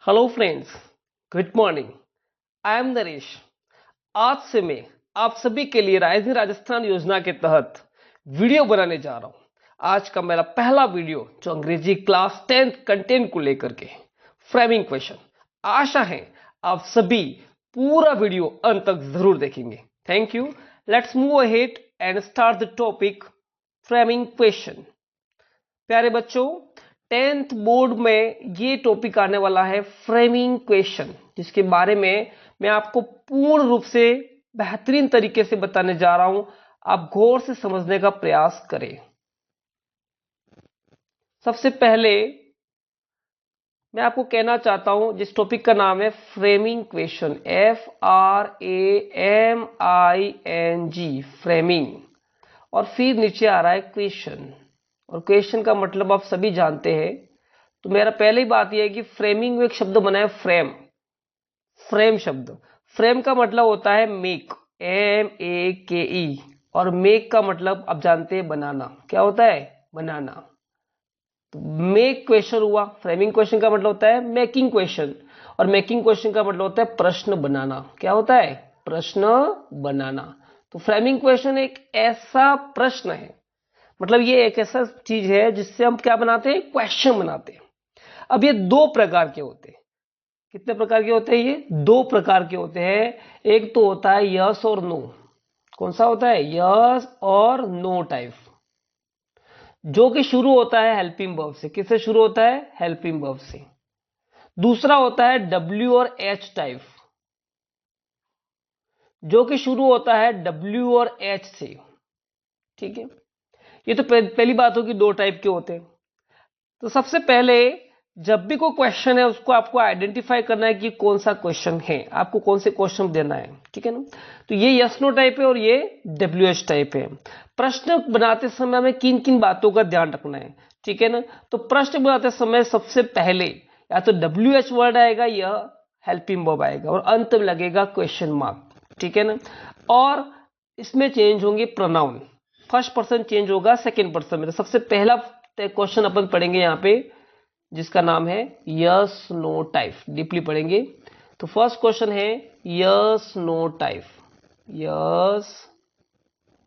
Hello friends, good morning. I am Naresh. आज से मैं आप सभी के लिए राइजिंग राजस्थान योजना के तहत वीडियो बनाने जा रहा हूं। आज का मेरा पहला वीडियो जो अंग्रेजी क्लास 10th कंटेंट को लेकर के फ्रेमिंग क्वेश्चन। आशा है आप सभी पूरा वीडियो अंत तक जरूर देखेंगे। Thank you. Let's move ahead and start the topic framing question. प्यारे बच्चों, 10th बोर्ड में ये टॉपिक आने वाला है फ्रेमिंग क्वेश्चन, जिसके बारे में मैं आपको पूर्ण रूप से बेहतरीन तरीके से बताने जा रहा हूं। आप गौर से समझने का प्रयास करें। सबसे पहले मैं आपको कहना चाहता हूं, जिस टॉपिक का नाम है फ्रेमिंग क्वेश्चन, FRAMING, फ्रेमिंग, और फिर नीचे आ रहा है क्वेश्चन। और क्वेश्चन का मतलब आप सभी जानते हैं। तो मेरा पहली बात यह है कि फ्रेमिंग में एक शब्द बना है फ्रेम। फ्रेम शब्द, फ्रेम का मतलब होता है मेक, MEKE, और मेक का मतलब आप जानते हैं बनाना। क्या होता है? बनाना। तो मेक क्वेश्चन हुआ, फ्रेमिंग क्वेश्चन का मतलब होता है मेकिंग क्वेश्चन, और मेकिंग क्वेश्चन का मतलब होता है प्रश्न बनाना। क्या होता है? प्रश्न बनाना। तो फ्रेमिंग क्वेश्चन एक ऐसा प्रश्न है, मतलब ये एक ऐसा चीज है जिससे हम क्या बनाते हैं? क्वेश्चन बनाते हैं। अब ये दो प्रकार के होते हैं। कितने प्रकार के होते हैं? ये दो प्रकार के होते हैं। एक तो होता है यस और नो। कौन सा होता है? यस और नो टाइप, जो कि शुरू होता है हेल्पिंग वर्ब से। किससे शुरू होता है? हेल्पिंग वर्ब से। दूसरा होता है W और H टाइप, जो कि शुरू होता है W और H से। ठीक है, ये तो पहली बात होगी, दो टाइप के होते हैं। तो सबसे पहले जब भी कोई क्वेश्चन है उसको आपको आइडेंटिफाई करना है कि कौन सा क्वेश्चन है, आपको कौन से क्वेश्चन देना है। ठीक है ना? तो ये यस नो टाइप है और ये WH टाइप है। प्रश्न बनाते समय हमें किन किन बातों का ध्यान रखना है? ठीक है ना? तो प्रश्न बनाते समय सबसे पहले या तो WH वर्ड आएगा या हेल्पिंग वर्ब आएगा, और अंत में लगेगा क्वेश्चन मार्क। ठीक है ना? और इसमें चेंज होंगे प्रोनाउन। फर्स्ट पर्सन चेंज होगा सेकेंड पर्सन में। तो सबसे पहला क्वेश्चन अपन पढ़ेंगे यहाँ पे, जिसका नाम है यस नो टाइप। डीपली पढ़ेंगे। तो फर्स्ट क्वेश्चन है yes no type, yes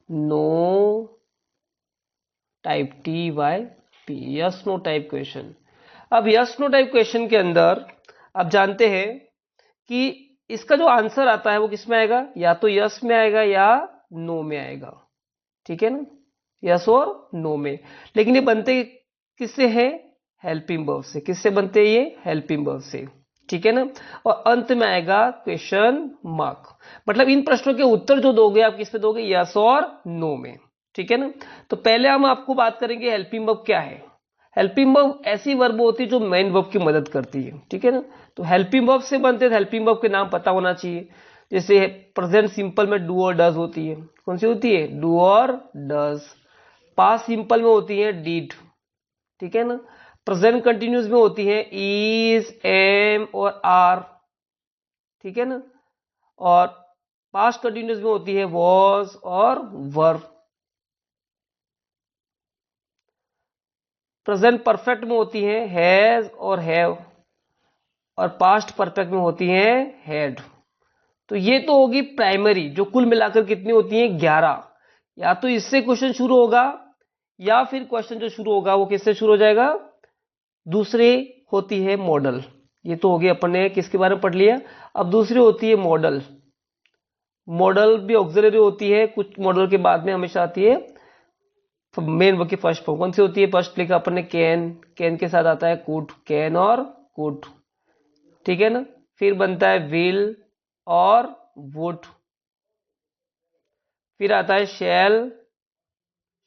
no type, TYP, yes no type question. अब यस नो टाइप क्वेश्चन के अंदर आप जानते हैं कि इसका जो आंसर आता है वो किस में आएगा? या तो यस में आएगा या नो में आएगा। ठीक है ना? यस और नो में। लेकिन ये बनते किससे है? हेल्पिंग वर्ब से। किससे बनते हैं ये? हेल्पिंग वर्ब से। ठीक है ना? और अंत में आएगा क्वेश्चन मार्क। मतलब इन प्रश्नों के उत्तर जो दोगे आप किस पे दोगे? यस और नो में। ठीक है ना? तो पहले हम आपको बात करेंगे हेल्पिंग वर्ब क्या है। हेल्पिंग वर्ब ऐसी वर्ब होती है जो मेन वर्ब की मदद करती है। ठीक है ना? तो हेल्पिंग वर्ब से बनते हैं, हेल्पिंग वर्ब के नाम पता होना चाहिए। जैसे प्रेजेंट सिंपल में डू और डज होती है। कौन सी होती है? डू और डज। पास्ट सिंपल में होती है डीड। ठीक है ना? प्रेजेंट कंटिन्यूस में होती है इज, एम और आर। ठीक है ना? और पास्ट कंटिन्यूस में होती है वॉज और वर। प्रेजेंट परफेक्ट में होती है हैज और हैव, और पास्ट परफेक्ट में होती है हैड। तो ये तो होगी प्राइमरी, जो कुल मिलाकर कितनी होती है? 11। या तो इससे क्वेश्चन शुरू होगा, या फिर क्वेश्चन जो शुरू होगा वो किससे शुरू हो जाएगा? दूसरे होती है मॉडल। ये तो हो गया, अपन ने किसके बारे में पढ़ लिया। अब दूसरी होती है मॉडल। मॉडल भी ऑक्सिलरी होती है, कुछ मॉडल के बाद में हमेशा आती है मेन वर्ब की फर्स्ट फॉर्म। कौन सी होती है? फर्स्ट लिखा अपन ने कैन, कैन के साथ आता है कुड, कैन और कुड। ठीक है ना? फिर बनता है विल और वुड। फिर आता है शैल,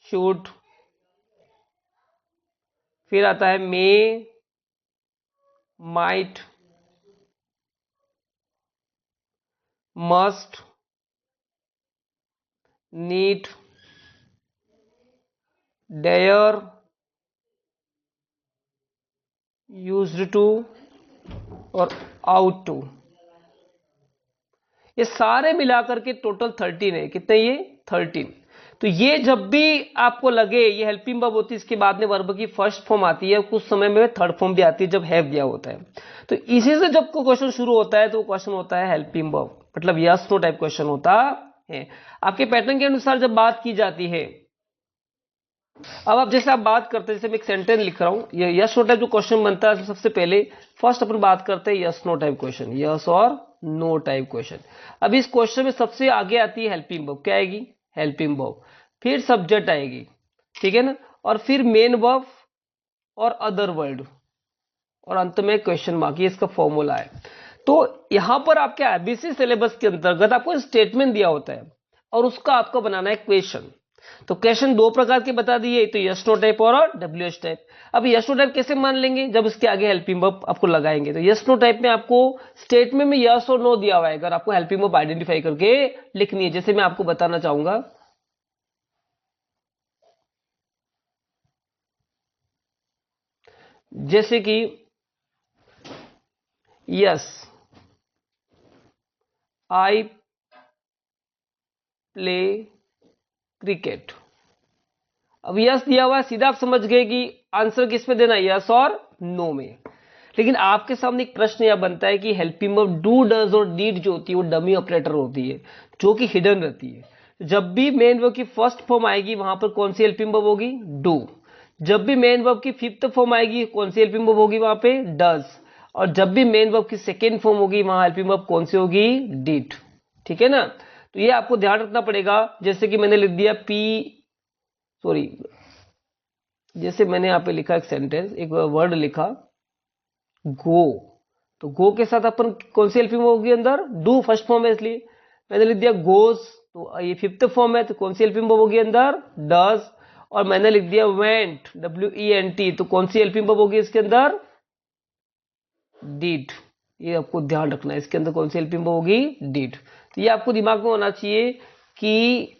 शुड। फिर आता है may, might, must, need, dare, used to और आउट टू। ये सारे मिलाकर के टोटल 13 है। कितने ये? 13। तो ये जब भी आपको लगे ये हेल्पिंग वर्ब होती है, इसके बाद में वर्ब की फर्स्ट फॉर्म आती है, कुछ समय में थर्ड फॉर्म भी आती है जब हैव दिया होता है। तो इसी से जब कोई क्वेश्चन शुरू होता है तो क्वेश्चन होता है हेल्पिंग वर्ब, मतलब यस नो टाइप क्वेश्चन होता है। आपके पैटर्न के अनुसार जब बात की जाती है, अब आप जैसे आप बात करते हैं, जैसे मैं एक सेंटेंस लिख रहा हूं, ये यस नो टाइप जो क्वेश्चन बनता है सबसे पहले फर्स्ट अपन बात करते हैं yes no type question, yes और नो टाइप क्वेश्चन। अब इस क्वेश्चन में सबसे आगे आती है हेल्पिंग वर्ब, क्या आएगी? हेल्पिंग वर्ब, फिर सब्जेक्ट आएगी, ठीक है ना, और फिर मेन वर्ब और अदर वर्ड, और अंत में क्वेश्चन मार्क, ये इसका फॉर्मूला है। तो यहां पर आपके आईबीसी सिलेबस के अंतर्गत आपको स्टेटमेंट दिया होता है और उसका आपको बनाना है क्वेश्चन। तो क्वेश्चन दो प्रकार के बता दिए, तो यस नो टाइप और डब्ल्यूएच टाइप। अब यस नो टाइप कैसे मान लेंगे? जब इसके आगे हेल्पिंग वर्ब आपको लगाएंगे। तो यस नो टाइप में आपको स्टेटमेंट में यस और नो दिया हुआ है, अगर आपको हेल्पिंग वर्ब आइडेंटिफाई करके लिखनी है। जैसे मैं आपको बताना चाहूंगा, जैसे कि यस आई प्ले क्रिकेट। अब यस दिया हुआ है, सीधा आप समझ गए कि आंसर किस में देना है, यस और नो में। लेकिन आपके सामने एक प्रश्न यह बनता है कि हेल्पिंग वर्ब डू, डज और डीड जो होती है वो डमी ऑपरेटर होती है, जो कि हिडन रहती है। जब भी मेन वर्ब की फर्स्ट फॉर्म आएगी वहां पर कौन सी हेल्पिंग वर्ब होगी? डू। जब भी मेन वर्ब की फिफ्थ फॉर्म आएगी कौन सी हेल्पिंग वर्ब होगी वहां पे? डज। और जब भी मेन वर्ब की सेकेंड फॉर्म होगी वहां हेल्पिंग वर्ब कौन सी होगी? डिड। ठीक है ना? तो ये आपको ध्यान रखना पड़ेगा। जैसे कि मैंने लिख दिया सॉरी, जैसे मैंने यहां पे लिखा एक सेंटेंस, एक वर्ड लिखा गो, तो गो के साथ अपन कौन सी हेल्पिंग होगी अंदर? डू, फर्स्ट फॉर्म है इसलिए मैंने लिख दिया गोज, तो ये फिफ्थ फॉर्म है, तो कौन सी हेल्पिंग होगी अंदर? डज। और मैंने लिख दिया वेंट, WENT, तो कौन सी हेल्पिंग होगी इसके अंदर? डिड। ये आपको ध्यान रखना है, इसके अंदर कौन सी हेल्पिंग होगी? डिड। तो ये आपको दिमाग में होना चाहिए कि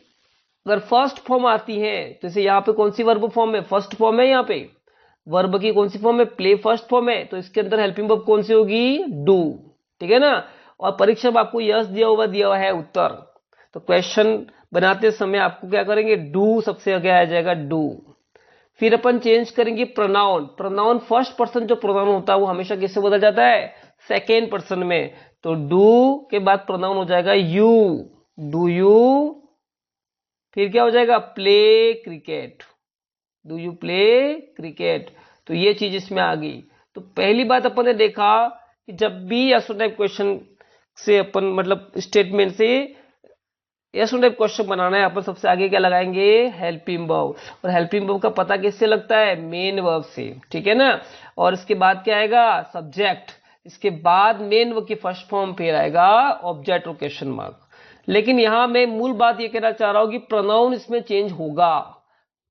अगर फर्स्ट फॉर्म आती है, जैसे यहाँ पे कौन सी वर्ब फॉर्म है? फर्स्ट फॉर्म है, यहाँ पे वर्ब की कौन सी फॉर्म है? प्ले फर्स्ट फॉर्म है, तो इसके अंदर हेल्पिंग वर्ब कौन सी होगी? डू। ठीक है ना? और परीक्षा में आपको यस दिया हुआ है उत्तर, तो क्वेश्चन बनाते समय आपको क्या करेंगे? डू सबसे आगे आ जाएगा, डू। फिर अपन चेंज करेंगे प्रोनाउन। प्रोनाउन फर्स्ट पर्सन जो प्रोनाउन होता है वो हमेशा किससे बदल जाता है? सेकेंड पर्सन में। तो डू के बाद प्रोनाउन हो जाएगा यू, डू यू। फिर क्या हो जाएगा? Play cricket, do you play cricket. तो ये चीज इसमें आ गई। तो पहली बात अपन ने देखा कि जब भी यस टाइप क्वेश्चन से अपन, मतलब स्टेटमेंट से यस टाइप क्वेश्चन बनाना है, अपन सबसे आगे क्या लगाएंगे? Helping verb. और हेल्पिंग वर्ब का पता किससे लगता है? मेन वर्ब से। ठीक है ना? और इसके बाद क्या आएगा? सब्जेक्ट। इसके बाद मेन वर्ब की फर्स्ट फॉर्म, फिर आएगा ऑब्जेक्ट और क्वेश्चन मार्क। लेकिन यहां मैं मूल बात ये कहना चाह रहा हूं कि प्रोनाउन इसमें चेंज होगा।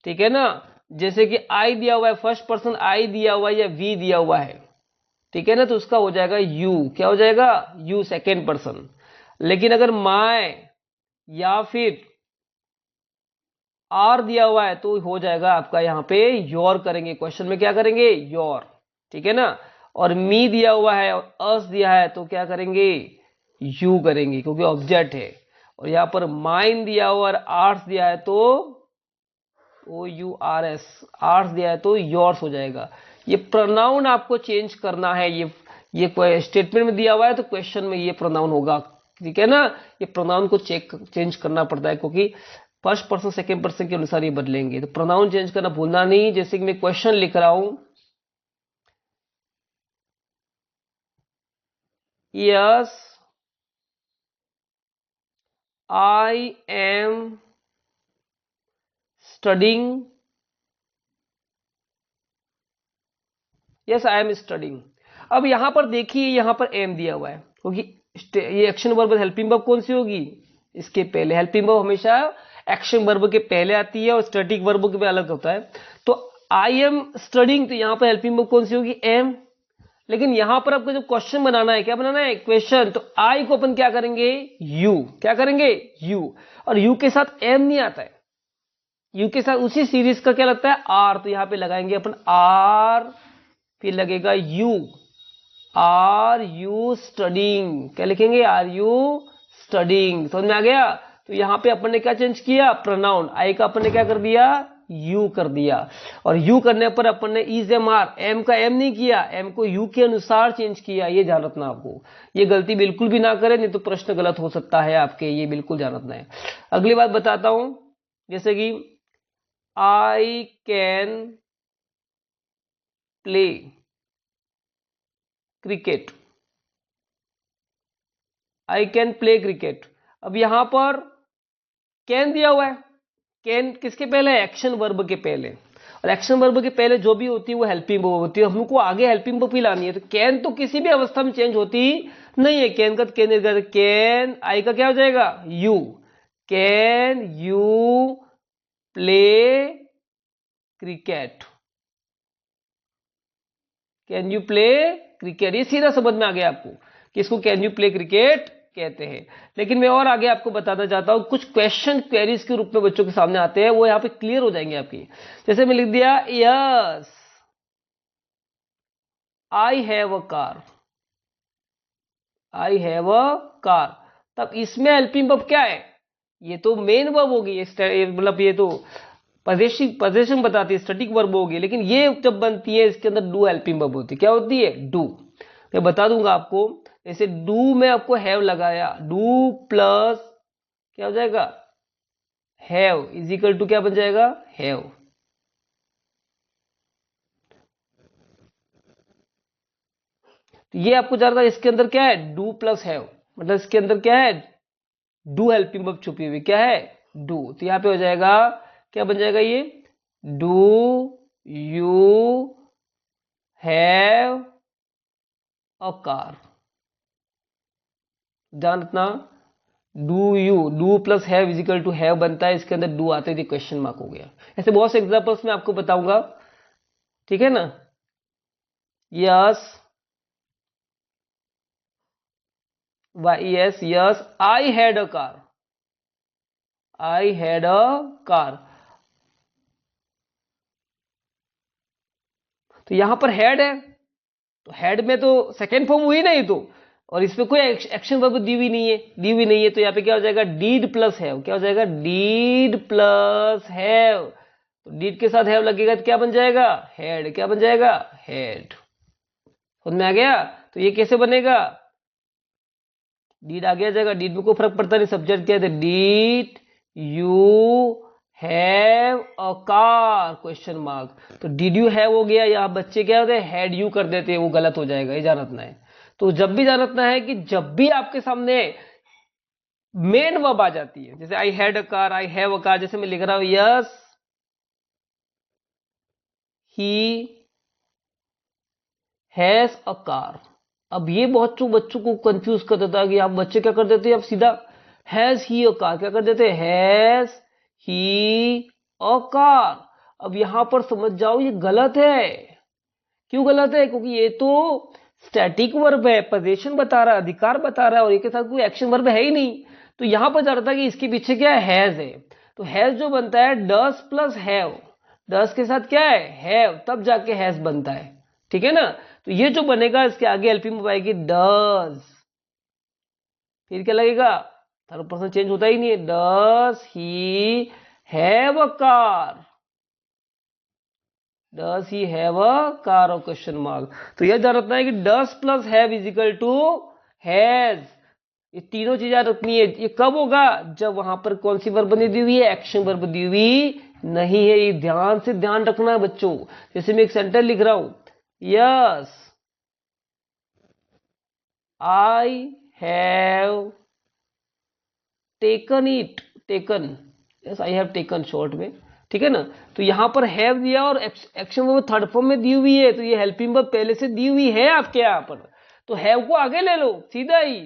ठीक है ना? जैसे कि आई दिया हुआ है, फर्स्ट पर्सन आई दिया हुआ है या वी दिया हुआ है, ठीक है ना, तो उसका हो जाएगा यू। क्या हो जाएगा? You, second person. लेकिन अगर माय या फिर आर दिया हुआ है तो हो जाएगा आपका यहां पे योर करेंगे, क्वेश्चन में क्या करेंगे? योर। ठीक है ना? और मी दिया हुआ है और अस दिया है तो क्या करेंगे? यू करेंगे, क्योंकि ऑब्जेक्ट है। और यहां पर माइन दिया हुआ और आर्ट्स दिया है तो OURS, आर्ट्स दिया है तो योर्स हो जाएगा। ये प्रोनाउन आपको चेंज करना है। ये स्टेटमेंट में दिया हुआ है तो क्वेश्चन में ये प्रोनाउन होगा। ठीक है ना? ये प्रोनाउन को चेंज करना पड़ता है, क्योंकि फर्स्ट पर्सन सेकेंड पर्सन के अनुसार ये बदलेंगे। तो प्रोनाउन चेंज करना भूलना नहीं। जैसे कि मैं क्वेश्चन लिख रहा हूं, yes I am studying, yes I am studying. अब यहां पर देखिए, यहां पर एम दिया हुआ है, क्योंकि ये एक्शन वर्ब, हेल्पिंग वर्ब कौन सी होगी? इसके पहले। हेल्पिंग वर्ब हमेशा एक्शन वर्ब के पहले आती है और स्टैटिक वर्ब के अलग होता है। तो आई एम स्टडिंग, तो यहां पर हेल्पिंग वर्ब कौन सी होगी? एम। लेकिन यहां पर आपको जो क्वेश्चन बनाना है, क्या बनाना है? क्वेश्चन। तो आई को अपन क्या करेंगे? यू। क्या करेंगे? यू। और यू के साथ एम नहीं आता है, यू के साथ उसी सीरीज का क्या लगता है? आर। तो यहां पे लगाएंगे अपन आर, फिर लगेगा यू। आर यू स्टडिंग, क्या लिखेंगे? Are you studying. समझ में आ गया? तो यहाँ पे अपन ने क्या चेंज किया, प्रोनाउन आई का अपन ने क्या कर दिया, यू कर दिया। और यू करने पर अपन ने इज एम आर, एम का एम नहीं किया, एम को यू के अनुसार चेंज किया। ये ध्यान रखना आपको, ये गलती बिल्कुल भी ना करें, नहीं तो प्रश्न गलत हो सकता है आपके, ये बिल्कुल ध्यान रखना है। अगली बात बताता हूं, जैसे कि I can play cricket, I can play cricket. अब यहां पर कैन दिया हुआ है, कैन किसके पहले, एक्शन वर्ब के पहले, और एक्शन वर्ब के पहले जो भी होती है वो हेल्पिंग वर्ब होती है, हमको आगे हेल्पिंग वर्ब ही लानी है। तो कैन तो किसी भी अवस्था में चेंज होती नहीं है, कैन का कैन, आई का क्या हो जाएगा, you, can you play cricket, can you play cricket, ये सीधा समझ में आ गया आपको कि इसको कैन यू प्ले क्रिकेट कहते हैं। लेकिन मैं और आगे आपको बताना चाहता हूं, कुछ क्वेश्चन क्वेरीज के रूप में बच्चों के सामने आते हैं, वो यहां पे क्लियर हो जाएंगे आपकी। जैसे मैं लिख दिया yes I have a car, I have a car, तब इसमें हेल्पिंग वर्ब क्या है, ये तो मेन वर्ब होगी, मतलब ये तो पोजीशन बताती है, स्टैटिक वर्ब होगी। लेकिन ये जब बनती है इसके अंदर डू हेल्पिंग वर्ब होती है, क्या होती है, डू। मैं बता दूंगा आपको, जैसे डू में आपको हैव लगाया, डू प्लस क्या हो जाएगा, हैव इज इक्वल टू क्या बन जाएगा, हैव। तो ये आपको जान रहा है इसके अंदर क्या है, डू प्लस हैव, मतलब इसके अंदर क्या है, डू हेल्पिंग वर्ब छुपी हुई, क्या है, डू। तो यहां पे हो जाएगा, क्या बन जाएगा ये, do you have a car. ध्यान रखना, do plus have is equal to have बनता है, इसके अंदर डू आते ही क्वेश्चन मार्क हो गया। ऐसे बहुत से एग्जांपल्स मैं आपको बताऊंगा, ठीक है ना। Yes yes I had a car, I had a car. तो यहां पर हैड है, तो हेड में तो सेकेंड फॉर्म हुई नहीं, तो और इसमें कोई एक्शन वर्ब दी हुई नहीं है, तो यहाँ पे क्या हो जाएगा, डीड प्लस हैव, क्या हो जाएगा, डीड प्लस हैव। तो डीड के साथ हैव लगेगा तो क्या बन जाएगा, हेड, क्या बन जाएगा, हेड। समझ में आ गया। तो ये कैसे बनेगा, डीड आगे आ जाएगा, डीड में कोई फर्क पड़ता नहीं, सब्जेक्ट क्या है, did you have a car, question mark. तो डिड यू हैव हो गया, या बच्चे क्या होते हैं, हैड यू कर देते हैं, वो गलत हो जाएगा, ये जान रखना है। तो जब भी जान रखना है कि जब भी आपके सामने मेन वर्ब आ जाती है, जैसे I had a car, I have a car, जैसे मैं लिख रहा हूं yes he has a car. अब ये बहुत बच्चों को कंफ्यूज कर देता है कि आप बच्चे क्या कर देते हैं, आप सीधा हैज ही अ कार क्या कर देते हैं, हैज ही अ कार। अब यहां पर समझ जाओ ये गलत है। क्यों गलत है, क्योंकि ये तो स्टैटिक वर्ब है, पोजीशन बता रहा है, अधिकार बता रहा है, और एक के साथ कोई एक्शन वर्ब है ही नहीं। तो यहां पर जा रहा था कि इसके पीछे क्या है, हैज है। तो हैज जो बनता है डस प्लस हैव, डस के साथ क्या है, हैव, तब जाके हैज बनता है, ठीक है ना। तो ये जो बनेगा इसके आगे हेल्पिंग वर्ब आएगी डज, फिर क्या लगेगा, थर्ड पर्सन चेंज होता ही नहीं है, does he have a car, does he have a car और क्वेश्चन मार्क। तो यह ध्यान रखना है कि does plus have is equal to has, ये तीनों चीजें रखनी है। ये कब होगा, जब वहां पर कौन सी वर्ब दी हुई है, एक्शन वर्ब दी हुई नहीं है। ये ध्यान से ध्यान रखना है बच्चों। जैसे मैं एक सेंटेंस लिख रहा हूं, yes I have taken it, taken, yes I have taken short में, ठीक है ना। तो यहां पर हैव दिया और एक्शन वर्ब थर्ड फॉर्म में दी हुई है, तो ये हेल्पिंग वर्ब पहले से दी हुई है आपके यहां पर, तो हैव को आगे ले लो सीधा ही,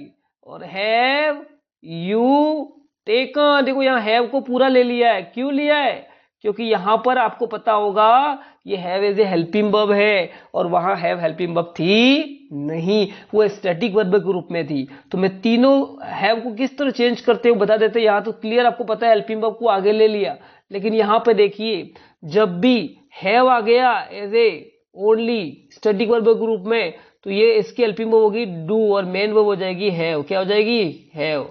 और हैव यू टेकन, देखो यहां हैव को पूरा ले लिया है। क्यों लिया है, क्योंकि यहां पर आपको पता होगा ये have as a helping verb है, और वहां हैव हेल्पिंग वर्ब थी नहीं, वो स्टैटिक वर्ब के रूप में थी। तो मैं तीनों हैव को किस तरह चेंज करते हुए बता देते, यहां तो क्लियर आपको पता है हेल्पिंग वर्ब को आगे ले लिया। लेकिन यहां पे देखिए, जब भी हैव आ गया as a only static verb के रूप में, तो ये इसकी हेल्पिंग वर्ब होगी डू, और मेन वर्ब हो जाएगी हैव, क्या हो जाएगी, हैव।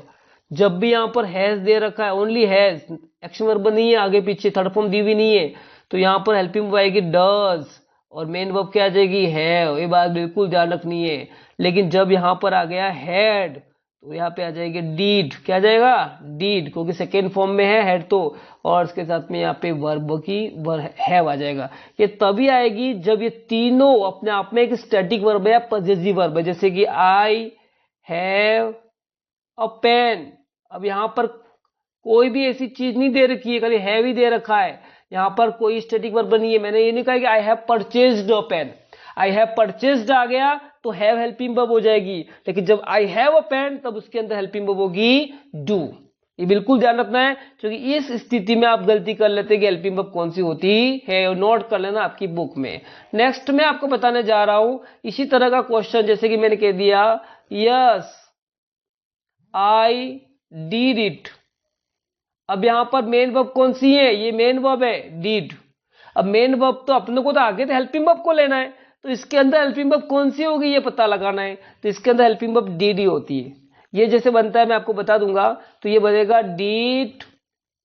जब भी यहां पर हैज दे रखा है, ओनली हैज, एक्शन वर्ब नहीं है, आगे पीछे थर्ड फॉर्म दी हुई नहीं है, तो यहां पर हेल्पिंग वर्ब आएगी डज और मेन वर्ब क्या आ जाएगी है। ये बात बिल्कुल ध्यान रखनी है। लेकिन जब यहां पर आ गया हैड तो यहाँ पे आ जाएगी डीड, क्या आ जाएगा डीड, क्योंकि सेकेंड फॉर्म में है हेड तो, और इसके साथ में यहाँ पे वर्ब की हैव आ जाएगा। ये तभी आएगी जब ये तीनों अपने आप में एक स्टैटिक वर्ब है या पजेसिव वर्ब है, जैसे कि आई हैव अ पेन। अब यहां पर कोई भी ऐसी चीज नहीं दे रखी है, खाली हैव ही दे रखा है, यहां पर कोई स्टैटिक वर्ब नहीं है। मैंने ये नहीं कहा कि I have purchased a pen, I have purchased आ गया तो हैव हेल्पिंग वर्ब हो जाएगी, लेकिन जब आई हैव अ पेन तब उसके अंदर हेल्पिंग वर्ब होगी डू। ये बिल्कुल ध्यान रखना है, क्योंकि इस स्थिति में आप गलती कर लेते हैं कि हेल्पिंग वर्ब कौन सी होती है, नोट कर लेना आपकी बुक में। नेक्स्ट मैं आपको बताने जा रहा हूं इसी तरह का क्वेश्चन, जैसे कि मैंने कह दिया यस आई डिड इट। अब यहां पर मेन वर्ब कौन सी है, ये मेन वर्ब है डिड। अब मेन वर्ब तो अपने को तो आगे तो हेल्पिंग वर्ब को लेना है, तो इसके अंदर हेल्पिंग वर्ब कौन सी होगी ये पता लगाना है, तो इसके अंदर हेल्पिंग वर्ब डिड ही होती है। ये जैसे बनता है मैं आपको बता दूंगा, तो ये बनेगा डिड,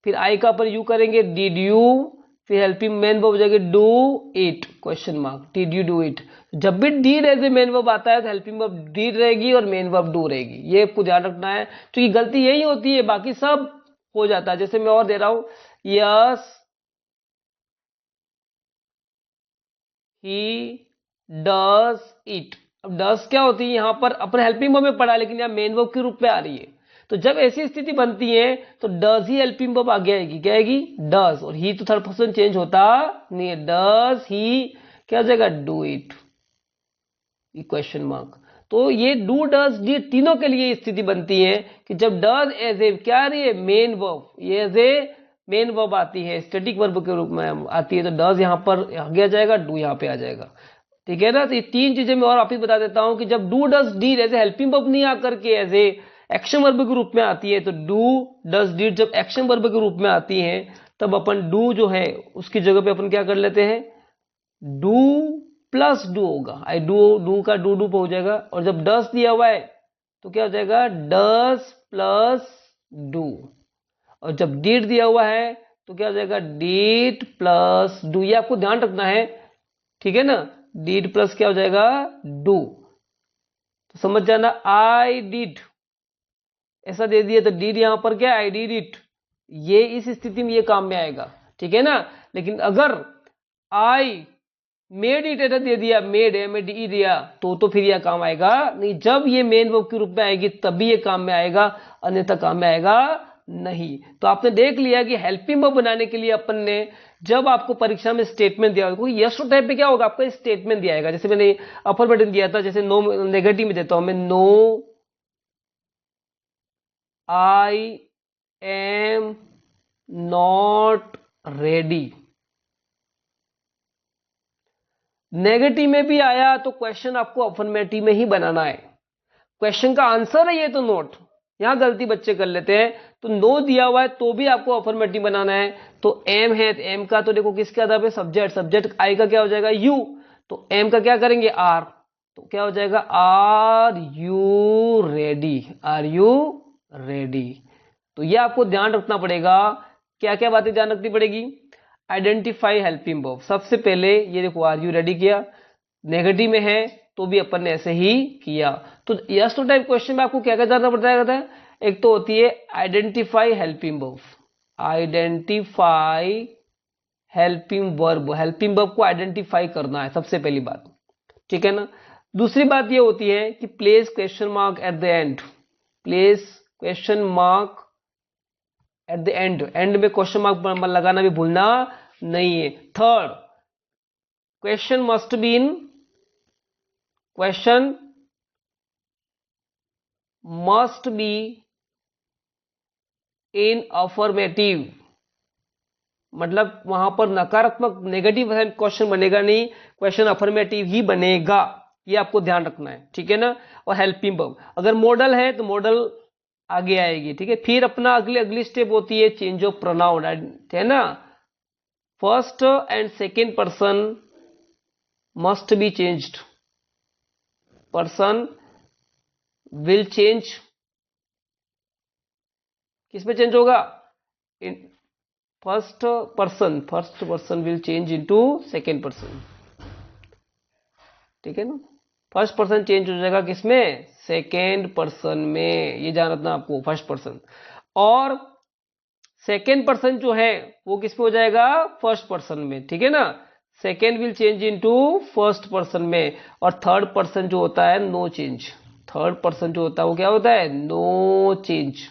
फिर आई का पर यू करेंगे डिड यू, फिर हेल्पिंग मेन वर्ब हो जाएगी do it question mark, did you do it. जब भी did as a main verb आता है तो हेल्पिंग वर्ब डीड रहेगी और मेन वर्ब डू रहेगी, ये आपको ध्यान रखना है, क्योंकि गलती यही होती है, बाकी सब हो जाता है। जैसे मैं और दे रहा हूं यस ही डज इट। अब डज क्या होती है, यहां पर अपने हेल्पिंग वर्ब में पढ़ा लेकिन यहां मेन वर्ब के रूप में आ रही है, तो जब ऐसी स्थिति बनती है तो डज ही हेल्पिंग वर्ब आगे आएगी, क्या आएगी डज, और ही तो थर्ड पर्सन चेंज होता नहीं है, डज ही क्या हो जाएगा डू इट क्वेश्चन मार्क। तो ये डू डज डी तीनों के लिए स्थिति बनती है कि जब डज एज ए क्या आ रही है मेन वर्ब, ये एज ए मेन वर्ब आती है, स्टैटिक वर्ब के रूप में आती है, तो डज यहां पर आगे आ जाएगा, डू यहां पे आ जाएगा, ठीक है ना। तो ये तीन चीजें मैं और वापिस बता देता हूं कि जब do does did as a helping verb नहीं आकर के एज ए एक्शन वर्ब के रूप में आती है, तो डू डज डीड जब एक्शन वर्ब के रूप में आती है तब अपन डू जो है उसकी जगह पे अपन क्या कर लेते हैं डू प्लस डू होगा, आई डू डू का डू डू पे हो जाएगा, और जब डस दिया हुआ है तो क्या हो जाएगा डस प्लस डू, और जब डीड दिया हुआ है तो क्या हो जाएगा डीड प्लस डू, ये आपको ध्यान रखना है, ठीक है ना। डीड प्लस क्या हो जाएगा डू, तो समझ जाना आई डिड ऐसा दे दिया तो डीड यहां पर क्या आई डिड इट, ये इस स्थिति में ये काम में आएगा, ठीक है ना। लेकिन अगर आई मेड इट ऐसा दे दिया, मेड है में डी दिया, तो फिर यह काम आएगा नहीं, जब ये मेन वर्ब के रूप में आएगी तभी ये काम में आएगा, अन्यथा काम में आएगा नहीं। तो आपने देख लिया कि हेल्पिंग वर्ब बनाने के लिए अपन ने जब आपको परीक्षा में स्टेटमेंट दिया होगा, यस टू टाइप पे क्या होगा आपका स्टेटमेंट दिया जाएगा, जैसे मैंने अपर बटन दिया था, जैसे नो नेगेटिव में देता हूं मैं, no I am not ready. Negative में भी आया तो क्वेश्चन आपको अफर्मेटिव में ही बनाना है, क्वेश्चन का आंसर है ये तो नोट, यहां गलती बच्चे कर लेते हैं, तो नो दिया हुआ है तो भी आपको अफर्मेटिव बनाना है। तो एम है तो एम का तो देखो किसके आधार पे सब्जेक्ट, सब्जेक्ट आई का क्या हो जाएगा यू, तो एम का क्या करेंगे आर, तो क्या हो जाएगा are you ready, are you ready. तो ये आपको ध्यान रखना पड़ेगा, क्या क्या बातें ध्यान रखनी पड़ेगी, आइडेंटिफाई हेल्पिंग वर्ब, सबसे पहले ये देखो आर यू रेडी किया, नेगेटिव में है तो भी अपन ने ऐसे ही किया। तो यस टू टाइप क्वेश्चन में आपको क्या क्या जानना पड़ता है, एक तो होती है identify helping verb, identify helping verb, helping verb को आइडेंटिफाई करना है सबसे पहली बात, ठीक है ना। दूसरी बात ये होती है कि place question mark at the end, place question mark at the end, and में क्वेश्चन मार्क लगाना भी भूलना नहीं है। Third, question must be in, question must be in affirmative, मतलब वहां पर नकारात्मक नेगेटिव क्वेश्चन बनेगा नहीं, क्वेश्चन अफर्मेटिव ही बनेगा, ये आपको ध्यान रखना है, ठीक है ना। और हेल्पिंग वर्ब अगर मॉडल है तो मॉडल आगे आएगी, ठीक है। फिर अपना अगली स्टेप होती है चेंज ऑफ प्रोनाउन, है ना, first and second person must be changed, person will change किस में चेंज होगा? In first person will change into second person, ठीक है ना। फर्स्ट पर्सन चेंज हो जाएगा किसमें? सेकेंड पर्सन में, ये जान रखना आपको, फर्स्ट पर्सन। और सेकेंड पर्सन जो है वो किस में हो जाएगा? फर्स्ट पर्सन में, ठीक है ना। Second will change into first person में, और थर्ड पर्सन जो होता है नो चेंज। थर्ड पर्सन जो होता है वो क्या होता है? No change.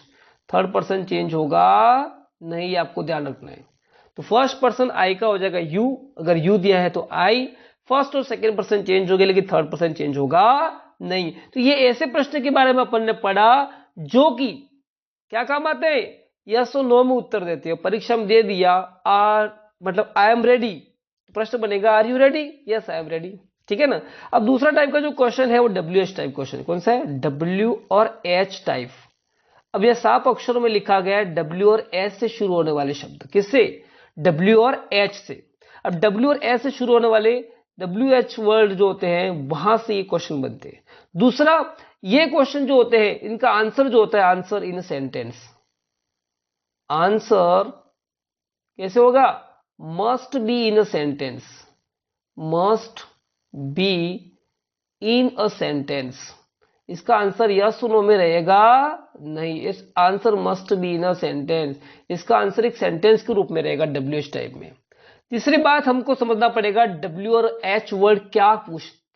Third person change होगा नहीं, आपको ध्यान रखना है। तो फर्स्ट पर्सन आई का हो जाएगा यू, अगर यू दिया है तो आई। फर्स्ट और सेकेंड पर्सन चेंज हो गया, लेकिन थर्ड पर्सन चेंज होगा नहीं। तो ये ऐसे प्रश्न के बारे में अपन ने पढ़ा जो कि क्या काम आते हैं? यस और नो में उत्तर देते हो। परीक्षा में दे दिया मतलब आई एम रेडी, प्रश्न बनेगा are you ready? Yes I am ready, ठीक है ना। अब दूसरा टाइप का जो क्वेश्चन है वो डब्ल्यू एच टाइप क्वेश्चन। कौन सा है? डब्ल्यू और एच टाइप। अब यह साफ अक्षरों में लिखा गया है डब्ल्यू और एच से शुरू होने वाले शब्द। किससे? डब्ल्यू और एच से। अब डब्ल्यू और एच से शुरू होने वाले डब्ल्यू एच वर्ड जो होते हैं वहां से ये क्वेश्चन बनते हैं। दूसरा, ये क्वेश्चन जो होते हैं इनका आंसर जो होता है, आंसर इन सेंटेंस। आंसर कैसे होगा? Must be in a sentence, must be in a sentence. इसका आंसर यस नो में रहेगा नहीं, इस answer must be in a sentence. इसका आंसर एक सेंटेंस के रूप में रहेगा डब्ल्यू एच टाइप में। तीसरी बात हमको समझना पड़ेगा, डब्ल्यू और एच वर्ड क्या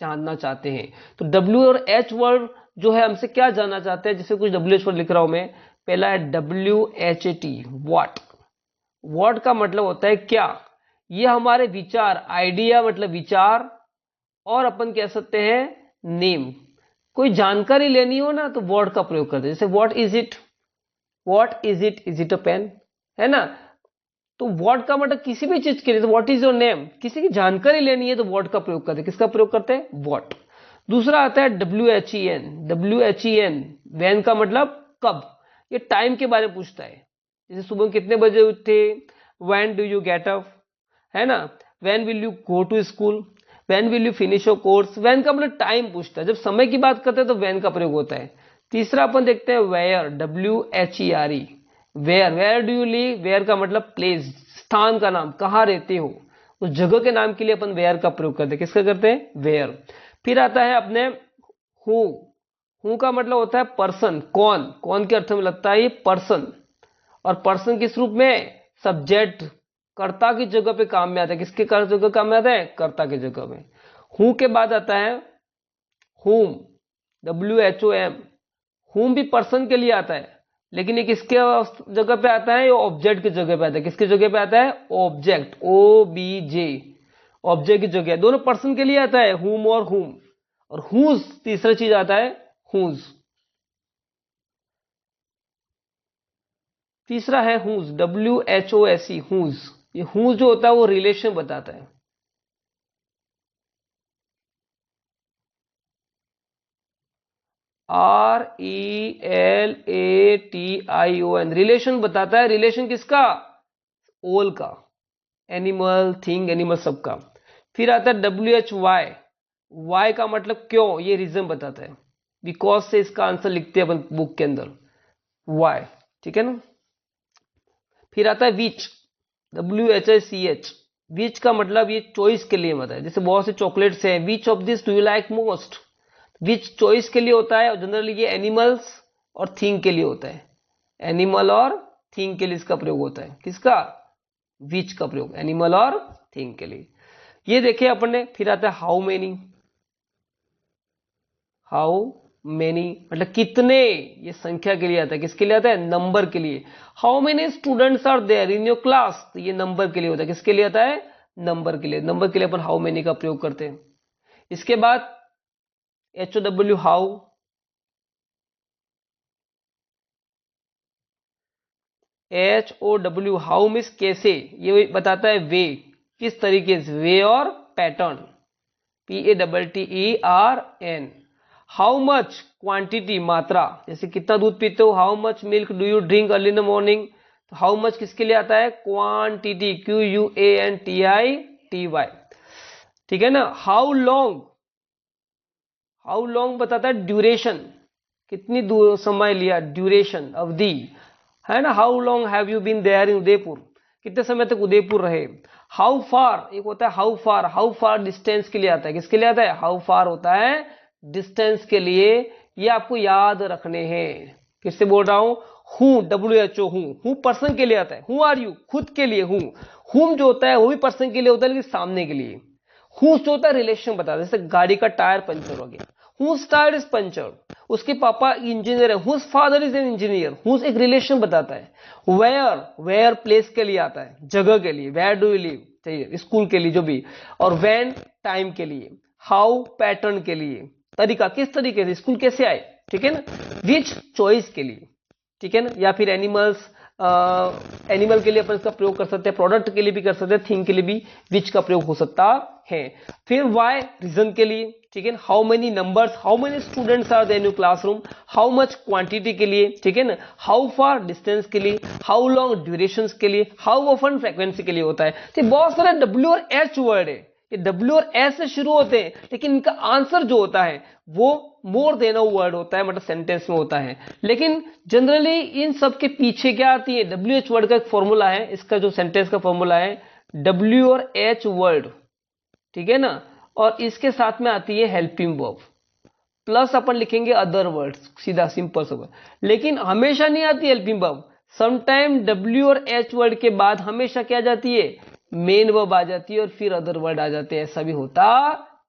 जानना चाहते हैं। तो डब्ल्यू और एच वर्ड जो है हमसे क्या जानना चाहते हैं, जैसे कुछ डब्ल्यू एच वर्ड लिख रहा हूं मैं। पहला है W H A T, what. What का मतलब होता है क्या, ये हमारे विचार, आइडिया मतलब विचार, और अपन कह सकते हैं नेम। कोई जानकारी लेनी हो ना तो व्हाट का प्रयोग करते हैं। जैसे what is it, what is it a pen, है ना। तो व्हाट का मतलब किसी भी चीज के लिए, तो व्हाट इज योर नेम, किसी की जानकारी लेनी है तो व्हाट का प्रयोग करते हैं। किसका प्रयोग करते हैं? व्हाट। दूसरा आता है W H E N, W H E N, when का मतलब कब, ये टाइम के बारे में पूछता है। जैसे सुबह कितने बजे उठे, when do you get up, है ना। When will you go to school, when will you finish your course. When का मतलब टाइम पूछता है, जब समय की बात करते हैं तो व्हेन का प्रयोग होता है। तीसरा अपन देखते हैं where, W H E R E, where, where do you live, where का मतलब प्लेस, स्थान का नाम, कहां रहते हो, उस जगह के नाम के लिए अपन वेयर का प्रयोग करते हैं। किसका करते हैं? वेयर। फिर आता है अपने हु, हु का मतलब होता है पर्सन, कौन, कौन के अर्थ में लगता है ये पर्सन। और पर्सन किस रूप में? सब्जेक्ट, कर्ता की जगह पे काम में आता है। किसके जगह काम में आता है? कर्ता की जगह में। हु के बाद आता है हुम, डब्ल्यू एच ओ एम। हुम भी पर्सन के लिए आता है, लेकिन ये किसके जगह पे आता है? ये ऑब्जेक्ट की जगह पे आता है। किसकी जगह पे आता है? Object, O B J, object की जगह। दोनों पर्सन के लिए आता है, हुम और हुम। और हुज तीसरा चीज आता है, हुज। तीसरा है whose, W H O S E, whose. ये हुज जो होता है वो रिलेशन बताता है। R E L A T I O N, relation बताता है। रिलेशन किसका? ओल का, एनिमल, थिंग, एनिमल सबका। फिर आता है डब्ल्यू एच वाई, वाई का मतलब क्यों, ये रीजन बताता है। बिकॉज से इसका आंसर लिखते हैं अपन बुक के अंदर, वाई, ठीक है ना। फिर आता है which, W H I C H, which का मतलब ये चॉइस के लिए होता है। जैसे बहुत से चॉकलेट्स हैं, which of this do you like most, which choice के लिए होता है। और जनरली ये एनिमल्स और थिंग के लिए होता है, एनिमल और थिंग के लिए इसका प्रयोग होता है। किसका? विच का प्रयोग, एनिमल और थिंग के लिए। ये देखिए अपन ने। फिर आता है हाउ मेनी, हाउ मेनी मतलब कितने, ये संख्या के लिए आता है। किसके लिए आता है? नंबर के लिए। How many students are there in your class, तो ये नंबर के लिए होता है। किसके लिए आता है? नंबर के लिए। नंबर के लिए अपन हाउ मेनी का प्रयोग करते हैं। इसके बाद H O W, how. H O W, how means कैसे, ये बताता है वे, किस तरीके से, वे और pattern, P A double T E R N. How much, quantity, मात्रा, जैसे कितना दूध पीते हो, how much milk do you drink early in the morning. तो हाउ मच किसके लिए आता है? Quantity, Q U A N T I T Y, ठीक है ना। हाउ लॉन्ग, हाउ लॉन्ग बताता है ड्यूरेशन, कितनी समय लिया, ड्यूरेशन, अवधि। है ना। How long have you been there in Udaipur, कितने समय तक उदयपुर रहे। हाउ फार, एक होता है how far, how far distance के लिए आता है, किसके लिए आता है, हाउ फार होता है डिस्टेंस के लिए। ये आपको याद रखने हैं। किससे बोल रहा हूं, हूं, WHO, हूं पर्सन के लिए आता है। हु आर यू, खुद के लिए हूं। हुम जो होता है वो भी पर्सन के लिए होता है, लेकिन सामने के लिए। हु जो होता है रिलेशन बताता है, जैसे गाड़ी का टायर पंचर हो गया, हुज टायर इज पंचर, उसके पापा इंजीनियर है, whose father is an engineer, whose एक रिलेशन बताता है। वेयर, वेयर प्लेस के लिए आता है, जगह के लिए, वेयर डू यू लिव चाहिए, स्कूल के लिए जो भी, और व्हेन टाइम के लिए, हाउ पैटर्न के लिए, तरीका किस तरीके से, स्कूल कैसे आए, ठीक है ना, विच चॉइस के लिए, ठीक है ना, या फिर एनिमल्स, एनिमल के लिए अपन इसका प्रयोग कर सकते हैं, प्रोडक्ट के लिए भी कर सकते हैं, थिंग के लिए भी विच का प्रयोग हो सकता है। फिर वाई रीजन के लिए, ठीक है, how many numbers, how many students are there in your classroom, how much quantity के लिए, ठीक है ना, हाउ फार डिस्टेंस के लिए, हाउ लॉन्ग ड्यूरेशन के लिए, हाउ ऑफन फ्रीक्वेंसी के लिए होता है। तो बहुत सारे W और H वर्ड है, ये W और S से शुरू होते हैं, लेकिन इनका आंसर जो होता है वो मोर देन अ वर्ड होता है, मतलब सेंटेंस में होता है। लेकिन जनरली इन सब के पीछे क्या आती है, WH वर्ड का एक फॉर्मूला है, इसका जो सेंटेंस का फॉर्मूला है W और H वर्ड, ठीक है ना, और इसके साथ में आती है हेल्पिंग वर्ब, प्लस अपन लिखेंगे अदर वर्ड्स, सीधा सिंपल सा। लेकिन हमेशा नहीं आती हेल्पिंग वर्ब, समटाइम W और H वर्ड के बाद हमेशा क्या जाती है, मेन वर्ब आ जाती है और फिर अदर वर्ड आ जाते हैं, ऐसा भी होता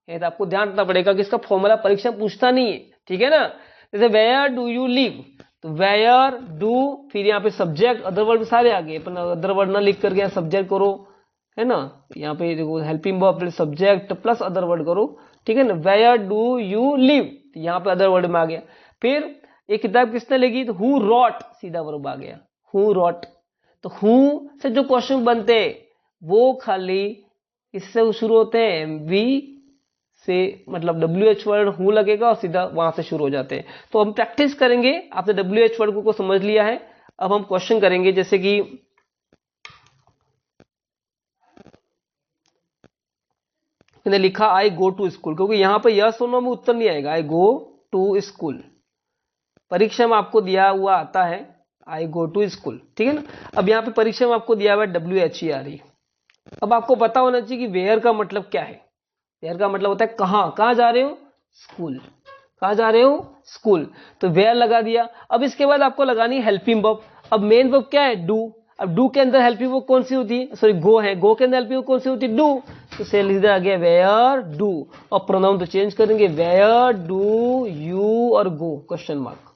है। तो आपको ध्यान रखना पड़ेगा कि इसका फॉर्मूला परीक्षा पूछता नहीं है, ठीक है ना। जैसे वेयर डू यू लिव, तो वेयर डू, फिर यहाँ पे सब्जेक्ट, अदर वर्ड सारे आ गए, अपन अदर वर्ड ना लिख करके सब्जेक्ट करो, है ना, यहाँ पे देखो helping verb subject plus other word करो, ठीक है ना, वेयर डू यू लिव, यहाँ पे अदर वर्ड में आ गया। फिर ये किताब किसने लिखी, तो हु रॉट, सीधा वर्ब आ गया, हु रॉट। तो हु से जो क्वेश्चन बनते हैं वो खाली इससे शुरू होते हैं, वी से, मतलब WH वर्ड हु लगेगा और सीधा वहां से शुरू हो जाते हैं। तो हम प्रैक्टिस करेंगे, आपने WH वर्ड को समझ लिया है, अब हम क्वेश्चन करेंगे। जैसे कि मैंने लिखा आई गो टू स्कूल, क्योंकि यहां पर यस और नो में उत्तर नहीं आएगा, आई गो टू स्कूल परीक्षा में आपको दिया हुआ आता है आई गो टू स्कूल, ठीक है ना। अब यहाँ पे परीक्षा में आपको दिया हुआ है WHERE। अब आपको पता होना चाहिए कि वेयर का मतलब क्या है। वेयर का मतलब होता है कहां, कहां जा रहे हो, स्कूल, कहां जा रहे हो, स्कूल, तो वेयर लगा दिया। अब इसके बाद आपको लगानी है हेल्पिंग वर्ब। अब मेन वर्ब क्या है, डू। अब डू के अंदर हेल्पिंग वर्ब कौन सी होती है, सॉरी गो है, गो के अंदर हेल्पिंग वर्ब कौन सी होती है, डू, तो से लिखा आ गया वेयर डू। और प्रोनाउन तो चेंज करेंगे, वेयर डू यू और गो, क्वेश्चन मार्क,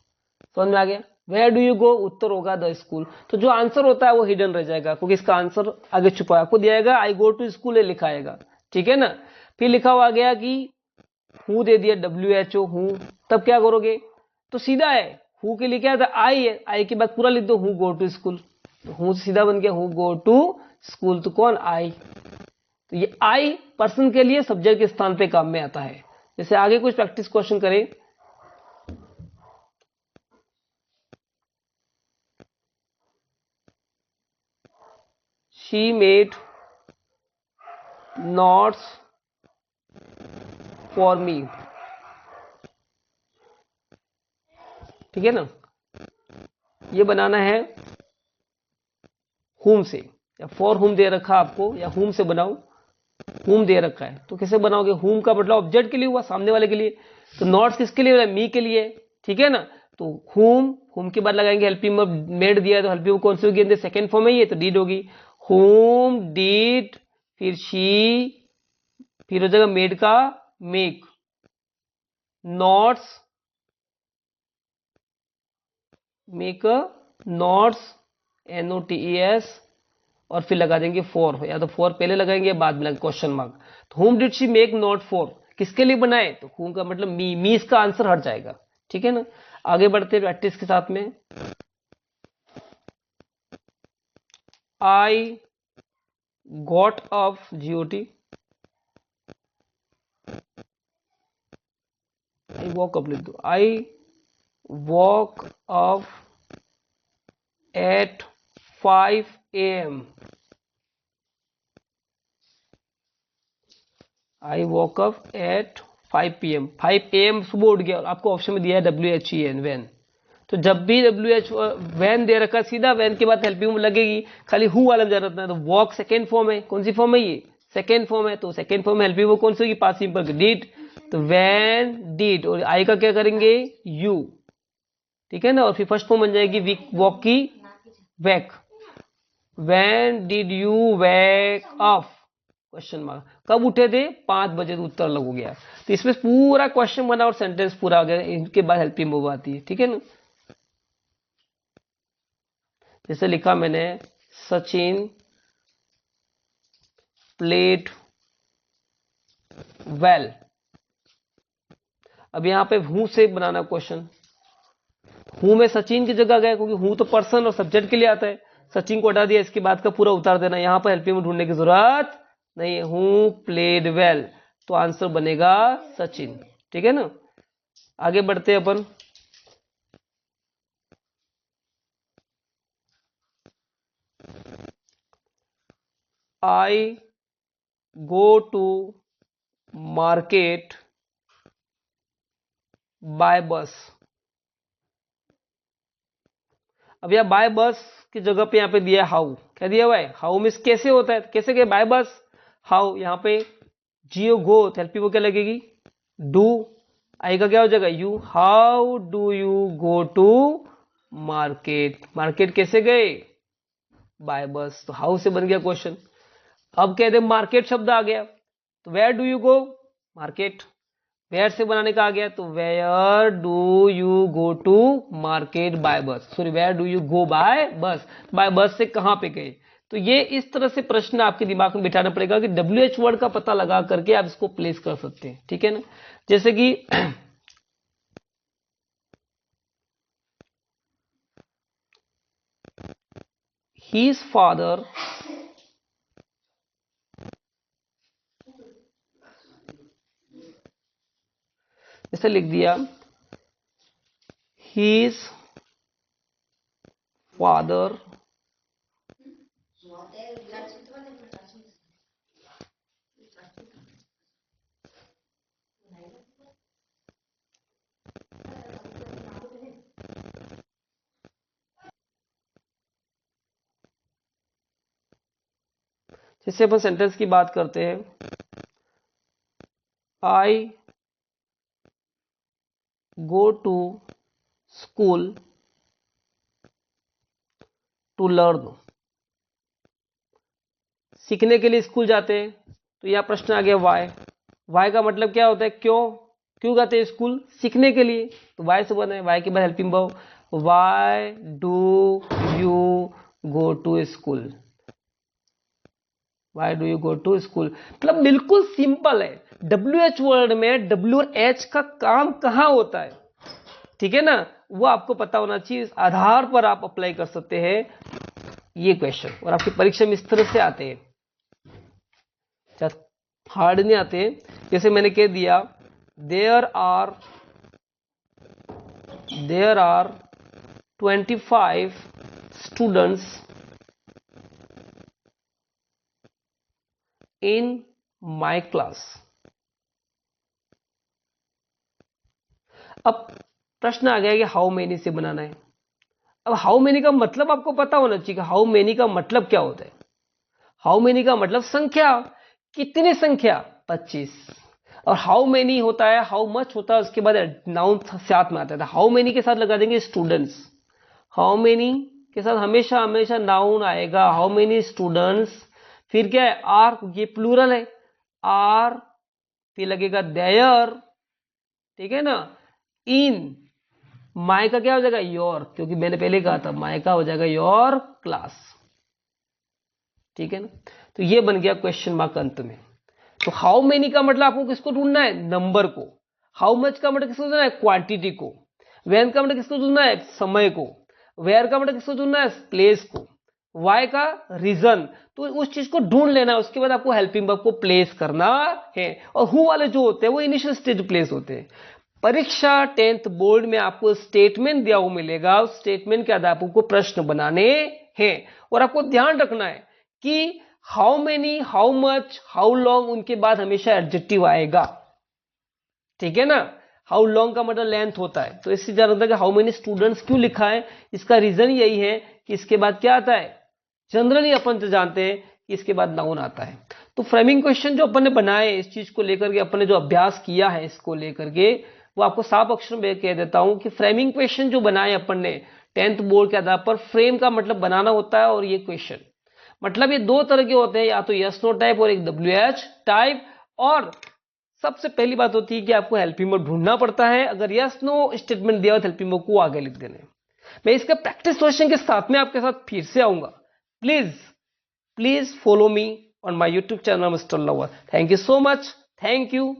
समझ में आ गया। वेयर डू यू गो, उत्तर होगा द स्कूल। तो जो आंसर होता है वो हिडन रह जाएगा, क्योंकि इसका आंसर आगे छुपा है, आपको दिया जाएगा आई गो टू स्कूल लिखा आएगा, ठीक है ना। फिर लिखा हुआ गया कि हु दे दिया WHO हु, तब क्या करोगे, तो सीधा है, हु के लिए क्या था, आई है, आई के बाद पूरा लिख दो हु गो टू स्कूल, तो हु सीधा बन गया हु गो टू स्कूल, तो कौन, आई। तो ये आई पर्सन के लिए सब्जेक्ट के स्थान पे काम में आता है। जैसे आगे कुछ प्रैक्टिस क्वेश्चन करें। She made notes for me, ठीक है ना, ये बनाना है हुम से, या फॉर हुम दे रखा आपको, या हुम से बनाओ, हुम दे रखा है तो कैसे बनाओगे, हुम का मतलब ऑब्जेक्ट के लिए हुआ, सामने वाले के लिए, तो नॉट्स किसके लिए, मी के लिए, ठीक है ना। तो हुम, हुम के बाद लगाएंगे हेल्पिंग वर्ब, मेड दिया है तो हेल्पिंग वर्ब कौन सी होगी, सेकंड फॉर्म है ये, तो डीड होगी, हुम डीड, फिर शी, फिर हो जाएगा मेड का make, notes, make notes, NOTES, और फिर लगा देंगे फॉर, या तो फॉर पहले लगाएंगे बाद में लगेगा क्वेश्चन मार्क। तो home did she make note for, किसके लिए बनाए, तो होम का मतलब मी इसका आंसर हट जाएगा, ठीक है ना। आगे बढ़ते प्रैक्टिस के साथ में। I got off GOT, I woke up लिख दो, I woke off at 5 AM, I woke up at 5 PM, 5 AM सुबह उठ गया, आपको ऑप्शन में दिया है WHEN, वेन, तो जब भी WH वैन दे रखा सीधा वैन के बाद हेल्पिंग वर्ब लगेगी, खाली हु वाला में जरूरत नहीं। तो वॉक सेकेंड फॉर्म है, कौन सी फॉर्म है ये, सेकेंड फॉर्म है, तो सेकेंड फॉर्म में हेल्पिंग वर्ब कौन सी होगी, पास्ट सिंपल डिड, तो वैन डिड, और आई का क्या करेंगे यू, ठीक है ना, और फिर फर्स्ट फॉर्म बन जाएगी वॉक की wake, when did you wake up, question mark, कब उठे थे 5 बजे, तो उत्तर अलग हो गया। तो इसमें पूरा क्वेश्चन बना और सेंटेंस पूरा आ गया, इनके बाद हेल्पिंग वर्ब आती है, ठीक है ना। जैसे लिखा मैंने, सचिन प्लेड वेल, अब यहां पे हूं से बनाना क्वेश्चन, हूं में सचिन की जगह गया, क्योंकि हूं तो पर्सन और सब्जेक्ट के लिए आता है, सचिन को हटा दिया, इसके बाद का पूरा उतार देना, यहां पर हेल्पिंग वर्ब ढूंढने की जरूरत नहीं है, हूं प्लेड वेल, तो आंसर बनेगा सचिन, ठीक है ना। आगे बढ़ते हैं अपन, आई गो टू मार्केट बाय बस, अब यह बाय बस की जगह पे यहां पे दिया हाउ, क्या दिया हुआ है, हाउ मीन्स कैसे होता है, कैसे गए बाय बस, हाउ, यहां पे जियो गो, हेल्पिंग वर्ब क्या लगेगी डू, आई का क्या हो जाएगा you, how do you go to market, market कैसे गए बाय बस, तो हाउ से बन गया क्वेश्चन। अब कहते हैं मार्केट शब्द आ गया, तो where do you go market, where से बनाने का आ गया, तो where do you go to market by bus, sorry where do you go by bus से कहां पे गए। तो ये इस तरह से प्रश्न आपके दिमाग में बिठाना पड़ेगा कि WH वर्ड का पता लगा करके आप इसको प्लेस कर सकते हैं, ठीक है ना। जैसे कि his father जैसे लिख दिया, his father जैसे अपन सेंटेंस की बात करते हैं, I go to school to learn, सीखने के लिए स्कूल जाते हैं, तो यह प्रश्न आ गया वाई, वाई का मतलब क्या होता है, क्यों, क्यों जाते हैं स्कूल, सीखने के लिए, तो वाई से बना है, वाई के बाद helping verb, why do you go to school, why do you go to school, मतलब बिल्कुल सिंपल है। WH वर्ड में WH का काम कहां होता है, ठीक है ना, वो आपको पता होना चाहिए, इस आधार पर आप अप्लाई कर सकते हैं ये क्वेश्चन, और आपकी परीक्षा में इस तरह से आते हैं, हार्ड नहीं आते हैं। जैसे मैंने कह दिया, there are 25 students in my class. अब प्रश्न आ गया कि हाउ मेनी से बनाना है। अब हाउ मेनी का मतलब आपको पता होना चाहिए कि हाउ मेनी का मतलब क्या होता है। हाउ मेनी का मतलब संख्या, कितनी संख्या 25, और हाउ मेनी होता है, हाउ मच होता है, उसके बाद नाउन साथ में आता है, हाउ मेनी के साथ लगा देंगे स्टूडेंट्स, हाउ मेनी के साथ हमेशा हमेशा नाउन आएगा, हाउ मेनी स्टूडेंट्स, फिर क्या है आर, ये प्लूरल है, आर, फिर लगेगा देयर, ठीक है ना, इन, माय का क्या हो जाएगा योर, क्योंकि मैंने पहले कहा था माय का हो जाएगा योर क्लास, ठीक है ना। तो ये बन गया क्वेश्चन मार्क अंत में। तो हाउ मेनी का मतलब आपको किसको ढूंढना है, नंबर को, हाउ मच का मतलब किसको ढूंढना है, क्वांटिटी को, व्हेन का मतलब किसको ढूंढना है, समय को, वेयर का मतलब किसको ढूंढना है, प्लेस को, वाई का रीजन, तो उस चीज को ढूंढ लेना, उसके बाद आपको हेल्पिंग वर्ब को प्लेस करना है। और हु वाले जो होते हैं वो इनिशियल स्टेज प्लेस होते हैं। परीक्षा 10th बोर्ड में आपको स्टेटमेंट दिया हुआ मिलेगा, उस स्टेटमेंट के आधार पर आपको प्रश्न बनाने हैं, और आपको ध्यान रखना है कि how many, how much, how long, उनके बाद हमेशा एडजेक्टिव आएगा, ठीक है ना। हाउ लॉन्ग का मतलब लेंथ होता है, तो इससे जाना होता है कि हाउ मेनी स्टूडेंट्स क्यों लिखा है, इसका रीजन यही है कि इसके बाद क्या आता है, जनरली अपन तो जानते हैं कि इसके बाद नाउन आता है। तो फ्रेमिंग क्वेश्चन जो अपन ने बनाए इस चीज को लेकर के, अपन ने जो अभ्यास किया है इसको लेकर के, वो आपको साफ अक्षर में कह देता हूं कि फ्रेमिंग क्वेश्चन जो बनाए अपन ने 10th बोर्ड के आधार पर, फ्रेम का मतलब बनाना होता है, और ये क्वेश्चन मतलब ये दो तरह के होते हैं, या तो यस नो टाइप और एक WH टाइप। और सबसे पहली बात होती है कि आपको हेल्पिंग वर्ब ढूंढना पड़ता है, अगर यस नो स्टेटमेंट दिया हो तो हेल्पिंग वर्ब को आगे लिख देने। मैं इसके प्रैक्टिस क्वेश्चन के साथ में आपके साथ फिर से आऊंगा। Please follow me on my YouTube channel mister lover. Thank you so much, thank you.